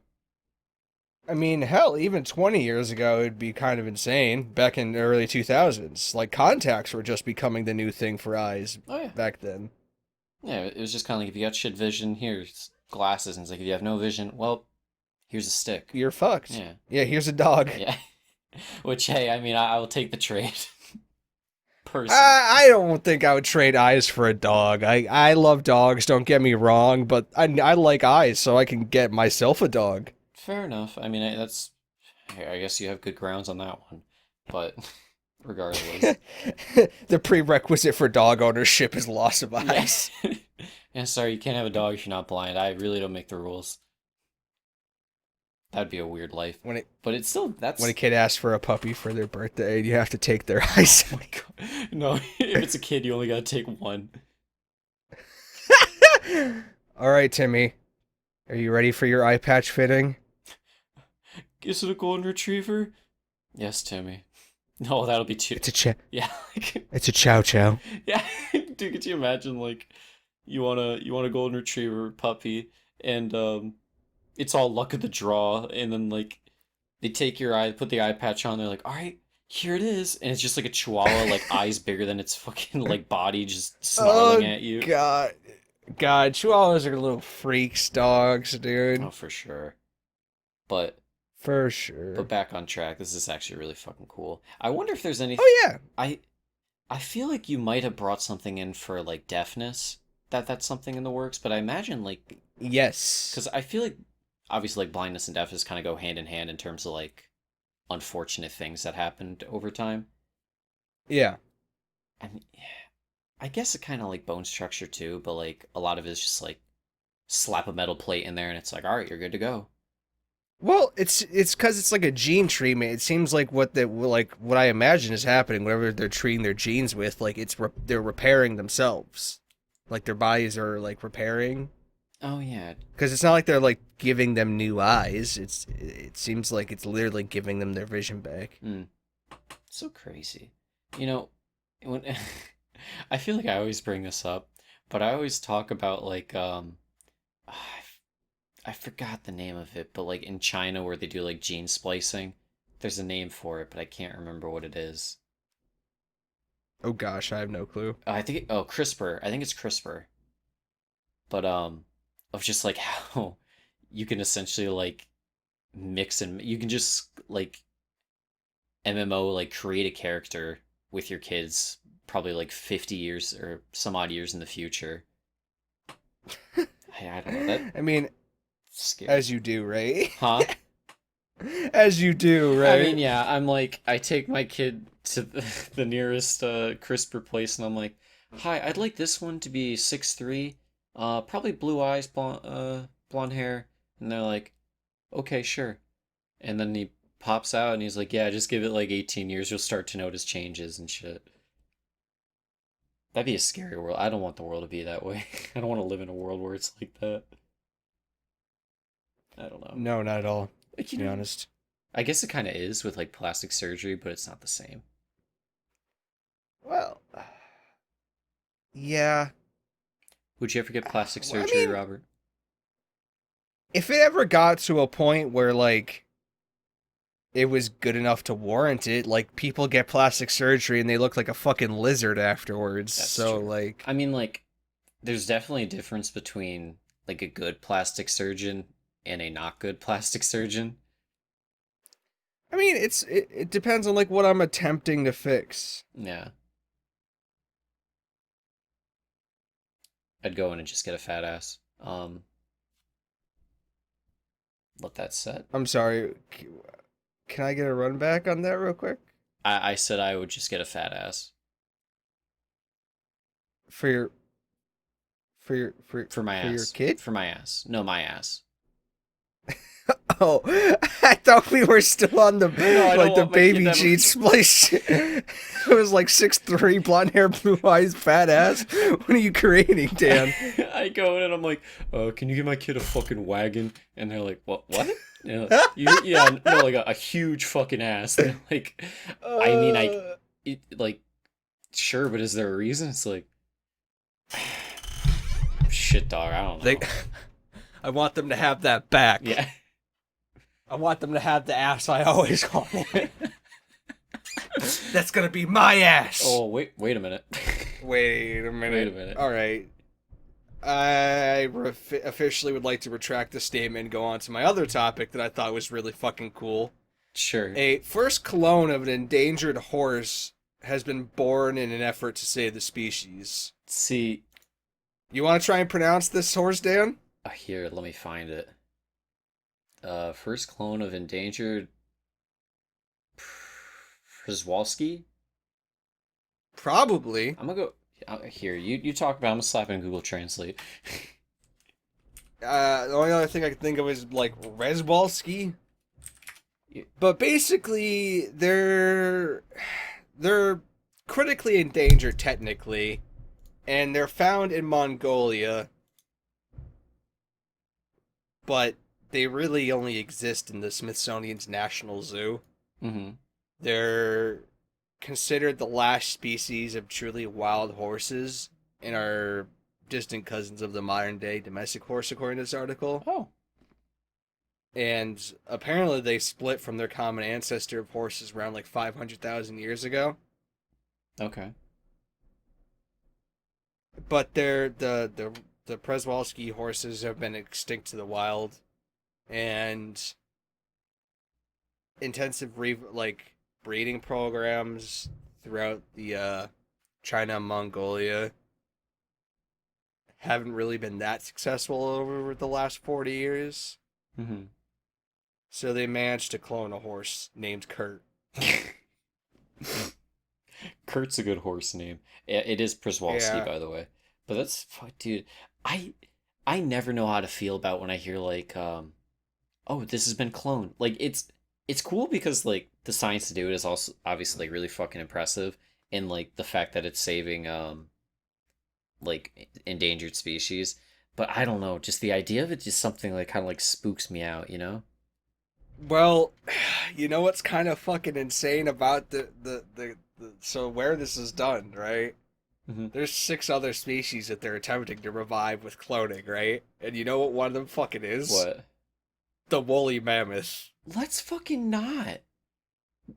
I mean, hell, even 20 years ago, it'd be kind of insane. Back in the early 2000s, like contacts were just becoming the new thing for eyes Oh yeah. back then. Yeah, it was just kind of like if you got shit vision, here's glasses, and it's like if you have no vision, well, here's a stick. You're fucked. Yeah. Yeah, here's a dog. Yeah. Which hey, I mean, I will take the trade. Personally. I don't think I would trade eyes for a dog. I love dogs, don't get me wrong, but I like eyes, so I can get myself a dog. Fair enough. I mean, that's. I guess you have good grounds on that one, but regardless. The prerequisite for dog ownership is loss of eyes. Yeah. Yeah, sorry, you can't have a dog if you're not blind. I really don't make the rules. That'd be a weird life. But it's still that's. When a kid asks for a puppy for their birthday, you have to take their eyes. Oh my God. No, if it's a kid, you only gotta take one. All right, Timmy. Are you ready for your eye patch fitting? Is it a golden retriever? Yes, Timmy. No, that'll be too. Yeah. It's a chow chow. Yeah. Dude, could you imagine like you want a golden retriever puppy and it's all luck of the draw and then like they take your eye, put the eye patch on, they're like, all right, here it is, and it's just like a chihuahua, like eyes bigger than its fucking like body, just snarling at you. God, Chihuahuas are little freaks, dogs, dude. Oh, for sure. But For sure. back on track. This is actually really fucking cool. I wonder if there's anything. Oh yeah. I feel like you might have brought something in for like deafness. That's something in the works, but I imagine like Yes. because I feel like obviously like blindness and deafness kind of go hand in hand in terms of like unfortunate things that happened over time. Yeah. And I guess it kind of like bone structure too, but like a lot of it is just like slap a metal plate in there and it's like, all right, you're good to go. Well, it's because it's like a gene treatment. It seems like what I imagine is happening. Whatever they're treating their genes with, like they're repairing themselves, like their bodies are like repairing. Oh yeah. Because it's not like they're like giving them new eyes. It seems like it's literally giving them their vision back. Mm. So crazy. You know, when I feel like I always bring this up, but I always talk about like I forgot the name of it, but like in China where they do like gene splicing, there's a name for it, but I can't remember what it is. Oh gosh, I have no clue. I think CRISPR. I think it's CRISPR. But of just like how you can essentially like mix and you can just like MMO like create a character with your kids probably like 50 years or some odd years in the future. I don't know that I mean, scary. as you do, right? Huh? As you do, right? I mean, yeah, I'm like, I take my kid to the nearest CRISPR place, and I'm like, hi, I'd like this one to be 6'3", probably blue eyes, blonde hair. And they're like, okay, sure. And then he pops out, and he's like, yeah, just give it like 18 years, you'll start to notice changes and shit. That'd be a scary world. I don't want the world to be that way. I don't want to live in a world where it's like that. I don't know. No, not at all. Like, To be honest. I guess it kind of is with like plastic surgery, but it's not the same. Well, yeah. Would you ever get plastic Well, I surgery, mean- Robert? If it ever got to a point where like it was good enough to warrant it, like people get plastic surgery and they look like a fucking lizard afterwards. That's so true. like I mean, like, there's definitely a difference between like a good plastic surgeon and a not good plastic surgeon. I mean it depends on like what I'm attempting to fix. Yeah. I'd go in and just get a fat ass. Let that set. I'm sorry. Can I get a run back on that real quick? I said I would just get a fat ass For your for my for ass. your kid? For my ass. No, my ass. Oh, I thought we were still on the I don't like the want my kid to baby have a- Gene splice. It was like 6'3", blonde hair, blue eyes, fat ass. What are you creating, Dan? I go in and I'm like, can you give my kid a fucking wagon? And they're like, what? Yeah, no, like a huge fucking ass. And they're like, I mean, like, sure, but is there a reason? It's like, shit, dog. I don't know. They, I want them to have that back. Yeah. I want them to have the ass I always wanted. That's gonna be my ass. Oh, wait a minute. Wait a minute. All right. I officially would like to retract the statement and go on to my other topic that I thought was really fucking cool. Sure. A first clone of an endangered horse has been born in an effort to save the species. See, You want to try and pronounce this horse, Dan? here, let me find it. First clone of endangered Przewalski? Probably. I'm gonna go here. You talk about. I'm gonna slap in Google Translate. The only other thing I can think of is like Przewalski. Yeah. But basically, they're critically endangered technically, and they're found in Mongolia. But they really only exist in the Smithsonian's National Zoo. Mm-hmm. They're considered the last species of truly wild horses and are distant cousins of the modern day domestic horse, according to this article. Oh. And apparently they split from their common ancestor of horses around like 500,000 years ago. Okay. But the Przewalski horses have been extinct to the wild, and intensive breeding programs throughout the China and Mongolia haven't really been that successful over the last 40 years. Mm-hmm. So they managed to clone a horse named Kurt. Kurt's a good horse name. It is Przewalski, Yeah. by the way. But that's fuck, dude. I never know how to feel about when I hear like, oh, this has been cloned. Like it's cool because like the science to do it is also obviously like really fucking impressive, and like the fact that it's saving like endangered species. But I don't know, just the idea of it just something like kind of like spooks me out, you know? Well, you know what's kind of fucking insane about the so where this is done, right? Mhm. There's 6 other species that they're attempting to revive with cloning, right? And you know what one of them fucking is? What? The woolly mammoth. Let's fucking not.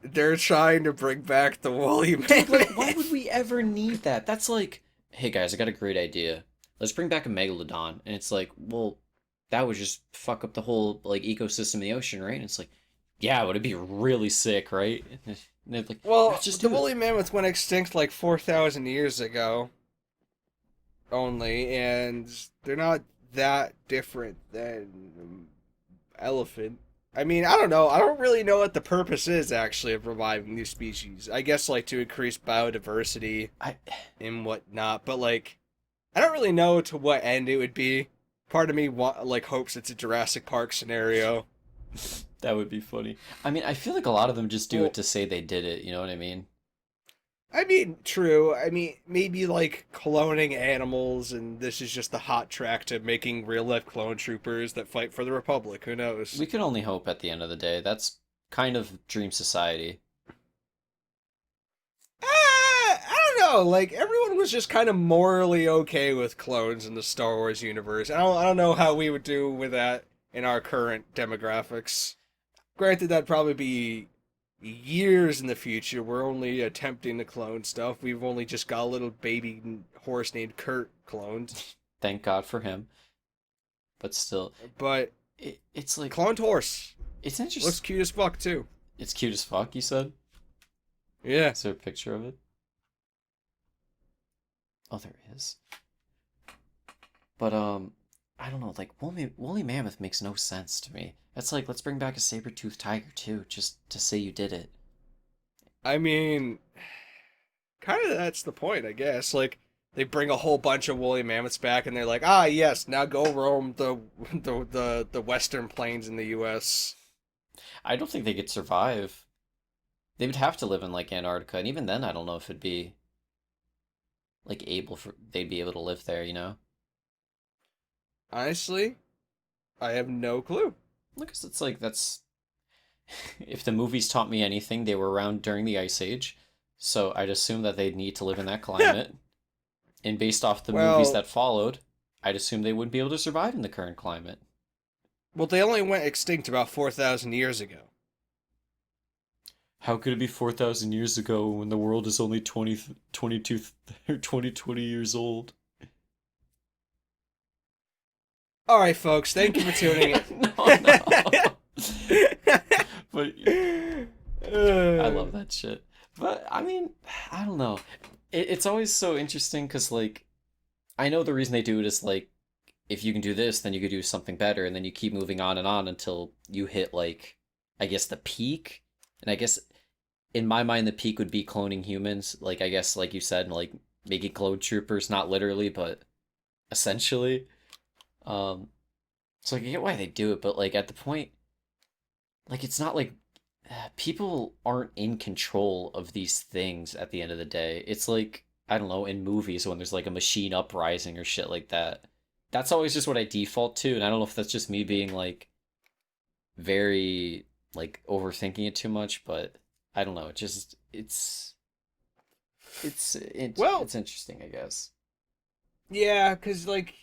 They're trying to bring back the woolly Dude, mammoth. like, why would we ever need that? That's like, hey guys, I got a great idea. Let's bring back a megalodon. And it's like, well, that would just fuck up the whole like ecosystem of the ocean, right? And it's like, yeah, would it be really sick, right? And they're like, Well, let's just the do it. woolly mammoth went extinct like 4,000 years ago only, and they're not that different than elephant. I mean, I don't know. I don't really know what the purpose is actually of reviving new species. I guess like to increase biodiversity I and whatnot, but like I don't really know to what end it would be. Part of me hopes it's a Jurassic Park scenario. That would be funny. I mean, I feel like a lot of them just do Well- it to say they did it, you know what I mean? I mean, true. I mean, maybe like cloning animals, and this is just the hot track to making real life clone troopers that fight for the Republic. Who knows? We can only hope at the end of the day. That's kind of dream society. I don't know. Like everyone was just kind of morally okay with clones in the Star Wars universe. I don't know how we would do with that in our current demographics. Granted, that'd probably be years in the future. We're only attempting to clone stuff. We've only just got a little baby horse named Kurt cloned. Thank God for him. But still, But it's like cloned horse it's looks interesting. cute as fuck too. It's cute as fuck, you said? Yeah. Is there a picture of it? Oh, there is. But I don't know, like woolly mammoth makes no sense to me. That's like let's bring back a saber-toothed tiger too, just to say you did it. I mean, kind of that's the point, I guess. Like, They bring a whole bunch of woolly mammoths back, and they're like, ah, yes, now go roam the western plains in the U.S. I don't think they could survive. They would have to live in like Antarctica, and even then, I don't know if it'd be like able for they'd be able to live there. You know, Honestly, I have no clue. because it's like that's if the movies taught me anything, they were around during the Ice Age, so I'd assume that they'd need to live in that climate. And based off the movies Well, that followed, I'd assume they wouldn't be able to survive in the current climate. well, they only went extinct about 4,000 years ago. How could it be 4,000 years ago when the world is only 22 or 20 years old? All right, folks, thank you for tuning in. No, no. But I love that shit. But I mean, I don't know. It's always so interesting because, like, I know the reason they do it is like, if you can do this, then you could do something better, and then you keep moving on and on until you hit, like, I guess the peak. And I guess in my mind, the peak would be cloning humans. Like, I guess, like you said, like making clone troopers, not literally, but essentially. Um, so I get why they do it, but like at the point, like it's not like people aren't in control of these things at the end of the day. It's like, I don't know, in movies when there's like a machine uprising or shit like that. That's always just what I default to, and I don't know if that's just me being like very like overthinking it too much, but I don't know. It just Well, it's interesting, I guess. yeah, because, like,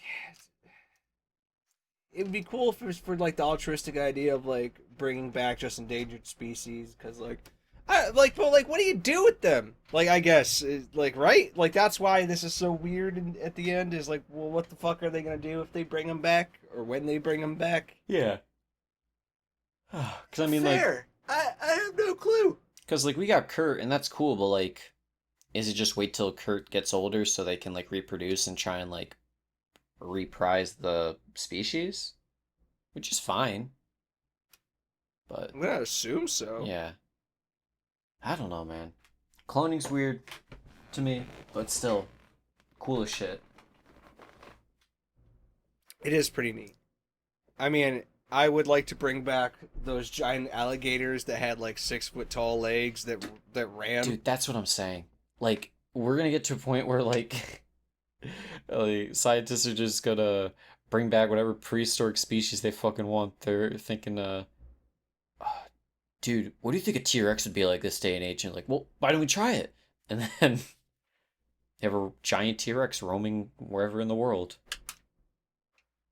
it would be cool if it was for, like, the altruistic idea of, like, bringing back just endangered species, because, like, but, like, what do you do with them? Like, I guess, like, right? Like, that's why this is so weird at the end, is, like, well, what the fuck are they gonna do if they bring them back? Or when they bring them back? Yeah. Because I mean, like, Fair. I have no clue. because like we got Kurt, and that's cool, but like, is it just wait till Kurt gets older so they can like reproduce and try and like reprise the species, which is fine. But I'm gonna assume so. yeah, I don't know, man. Cloning's weird to me, but still cool as shit. It is pretty neat. I mean, I would like to bring back those giant alligators that had like 6 foot tall legs that ran. Dude, that's what I'm saying. Like, we're gonna get to a point where like, like scientists are just gonna bring back whatever prehistoric species they fucking want. They're thinking, dude, what do you think a T-Rex would be like this day and age? And like, well, why don't we try it? And then you have a giant T-Rex roaming wherever in the world.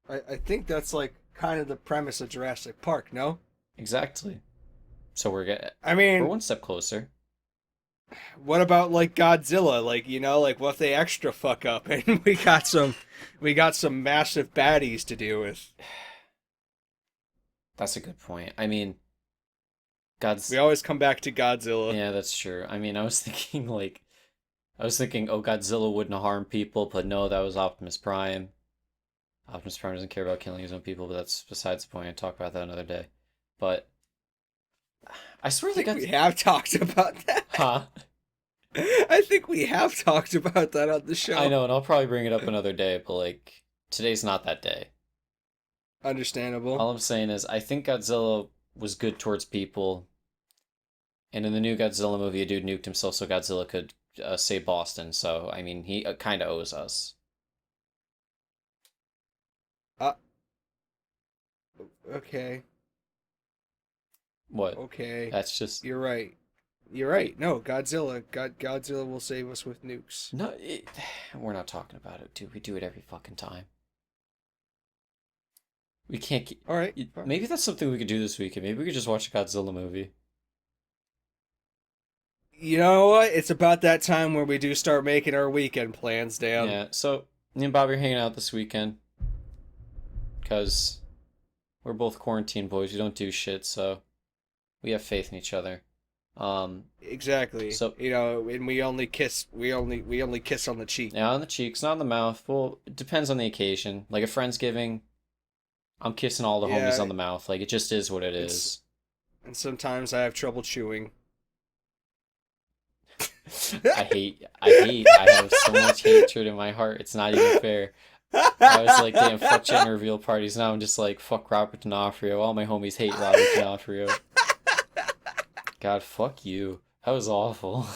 I think that's like kind of the premise of Jurassic Park, no? Exactly. So I we're mean, one step closer. what about like Godzilla? Like, like what if they extra fuck up and we got some massive baddies to deal with. That's a good point. I mean, We God's always come back to Godzilla. yeah, that's true. I mean, I was thinking, oh, Godzilla wouldn't harm people, but no, that was Optimus Prime. Optimus Prime doesn't care about killing his own people, but that's besides the point. I'll talk about that another day. But I swear I they think got, we have talked about that. huh? I think we have talked about that on the I show. know, and I'll probably bring it up another day, but like today's not that day. Understandable. All I'm saying is I think Godzilla was good towards people, and in the new Godzilla movie, a dude nuked himself so Godzilla could save Boston. So I mean, he kind of owes us. Uh, okay. What? Okay. That's just You're right. You're right. No, Godzilla will save us with nukes. no. We're not talking about it, dude. We do it every fucking time. We can't keep. All right. Fine. Maybe that's something we could do this weekend. Maybe we could just watch a Godzilla movie. You know what? It's about that time where we do start making our weekend plans, Dan. Yeah. So me and Bobby are hanging out this weekend because we're both quarantine boys. We don't do shit, so we have faith in each other. Exactly. So And we only kiss. We only kiss on the cheek. yeah, on the cheeks, not on the mouth. Well, it depends on the occasion. Like a Friendsgiving, I'm kissing all the homies Yeah, on the mouth. Like it just is what it it's is. and sometimes I have trouble chewing. I have so much hatred in my heart. It's not even fair. I was like, damn, fuck gender reveal parties. Now I'm just like, fuck Robert D'Onofrio. All my homies hate Robert D'Onofrio. God, fuck you. That was awful.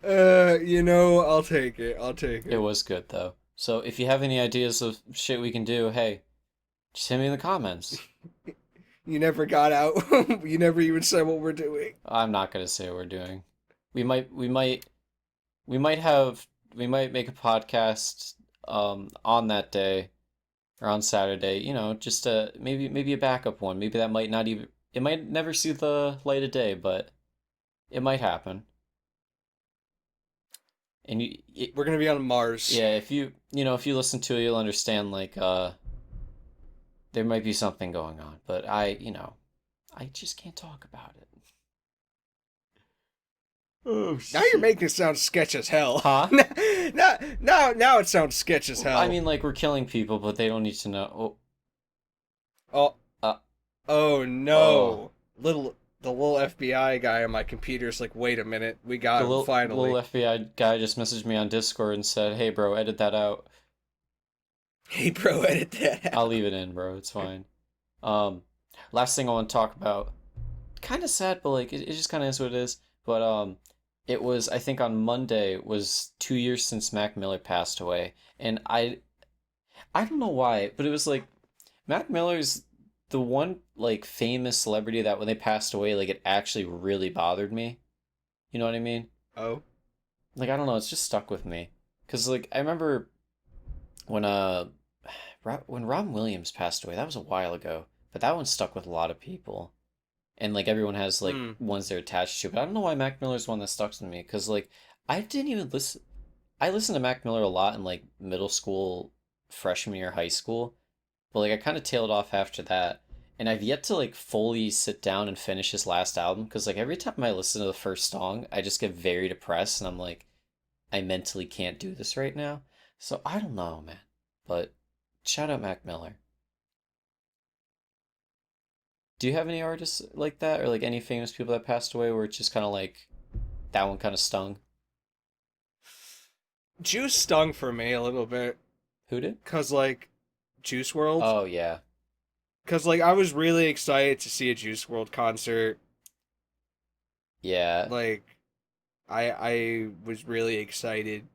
I'll take it. I'll take it. It was good though. So if you have any ideas of shit we can do, hey, just hit me in the comments. You never got out. You never even said what we're doing. I'm not gonna say what we're doing. We might make a podcast on that day or on Saturday, just maybe a backup one. Maybe that it might never see the light of day, but it might happen. And We're gonna be on Mars. yeah, if you listen to it, you'll understand like there might be something going on, but I just can't talk about it. Oh Now you're shit. making it sound sketch as hell. Huh? now it sounds sketch as hell. I mean, like we're killing people, but they don't need to know. Oh, Uh, oh no. oh. The little FBI guy on my computer's like, wait a minute, we got The him little finally. FBI guy just messaged me on Discord and said, "Hey, bro, edit that out." Hey, bro, edit that out. I'll leave it in, bro. It's fine. Um, Last thing I want to talk about, kind of sad, but like it just kind of is what it is. But it was I think on Monday was 2 years since Mac Miller passed away, and I don't know why, but it was like Mac Miller's the one like famous celebrity that when they passed away, like it actually really bothered me. You know what I mean? Oh, Like I don't know, it's just stuck with me. 'Cause like I remember when when Robin Williams passed away, that was a while ago, but that one stuck with a lot of people. And like everyone has like hmm. ones they're attached to, but I don't know why Mac Miller's one that stuck with me. 'Cause like I didn't even listen. I listened to Mac Miller a lot in like middle school, freshman year, high school, but like I kind of tailed off after that. And I've yet to like fully sit down and finish his last album because like every time I listen to the first song, I just get very depressed and I'm like, I mentally can't do this right now. So I don't know, man. But shout out Mac Miller. Do you have any artists like that or like any famous people that passed away where it's just kind of like that one kind of stung? Juice stung for me a little bit, Who did? cause like Juice World, Oh yeah. cause like I was really excited to see a Juice World concert. Yeah. Like, I was really excited,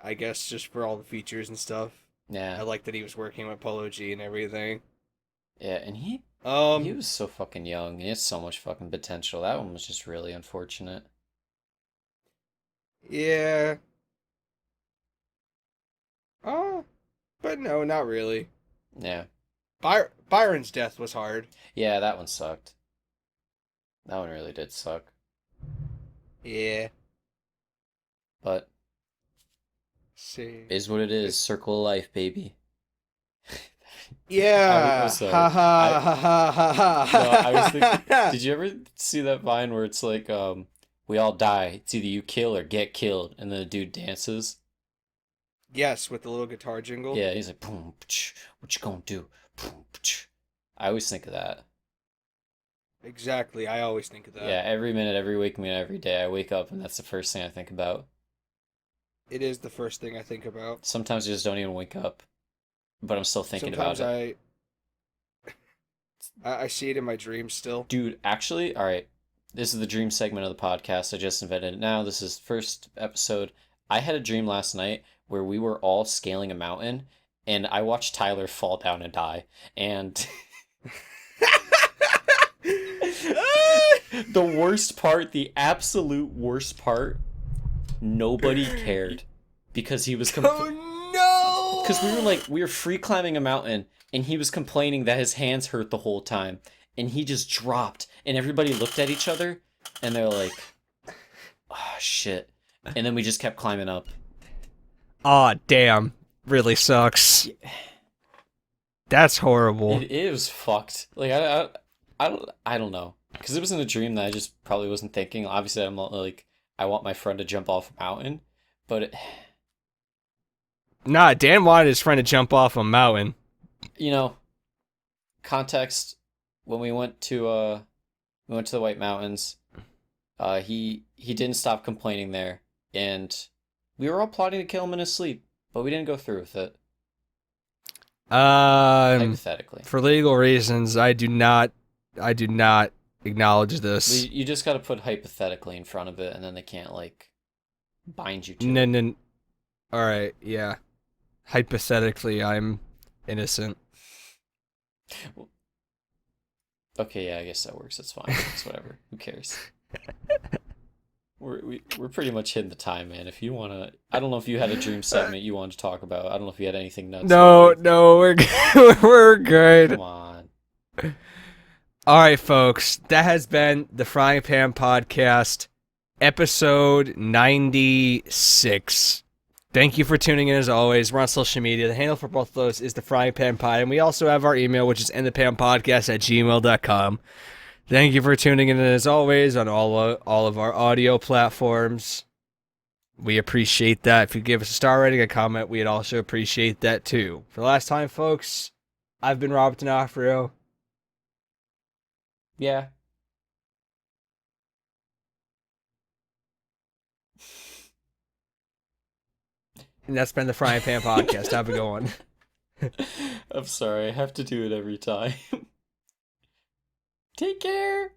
I guess, just for all the features and stuff. I Yeah. like that he was working with Polo G and everything. Yeah, and he Um, was so fucking young. He has so much fucking potential. That one was just really unfortunate. yeah. Oh, but no, not really. Yeah. Byron's death was hard. Yeah, that one sucked. That one really did suck. Yeah. But See. is what it is. Circle of life, baby. Yeah. Sorry. Ha ha ha ha ha No, I was thinking, ha. did you ever see that Vine where it's like, we all die. It's either you kill or get killed, and then the dude dances? Yes, with the little guitar jingle. Yeah, he's like, boom, what you gonna do? Boom, I always think of that. Exactly. I always think of that. Yeah, every minute, every waking minute, every day, I wake up and that's the first thing I think about. It is the first thing I think about. Sometimes I just don't even wake up, but I'm still thinking about Sometimes it. I see it in my dreams still. Dude, actually, all right, this is the dream segment of the podcast. I just invented it now. This is first episode. I had a dream last night where we were all scaling a mountain, and I watched Tyler fall down and die. And the worst part, the absolute worst part, nobody cared because he was Oh because no! we were free climbing a mountain and he was complaining that his hands hurt the whole time and he just dropped and everybody looked at each other and they're like, oh shit, and then we just kept climbing up. Aw, damn. Really sucks. That's horrible. It was fucked. Like I don't know because it was in a dream that I just probably wasn't thinking. Obviously I'm not, like, I want my friend to jump off a mountain, but Nah, Dan wanted his friend to jump off a mountain. you know, context, when we went to the White Mountains, He didn't stop complaining there, and we were all plotting to kill him in his sleep, but we didn't go through with it. Hypothetically, for legal reasons, I do not acknowledge this. you just got to put hypothetically in front of it, and then they can't like bind you to No, it. no. All right, yeah. Hypothetically, I'm innocent. Okay, yeah, I guess that works. That's fine. It's whatever. Who cares? We're pretty much hitting the time, man. If you wanna, I don't know if you had a dream segment you wanted to talk about. I don't know if you had anything nuts. No, we're we're good. Come on. All right, folks. That has been the Frying Pan Podcast, episode 96. Thank you for tuning in as always. We're on social media. The handle for both of those is the Frying Pan Pod, and we also have our email, which is inthepanpodcast@gmail.com. Thank you for tuning in as always on all of our audio platforms. We appreciate that. If you give us a star rating, a comment, we'd also appreciate that too. For the last time, folks, I've been Robert D'Onofrio. Yeah. And that's been the Frying Pan Podcast. Have a good one. I'm sorry, I have to do it every time. Take care.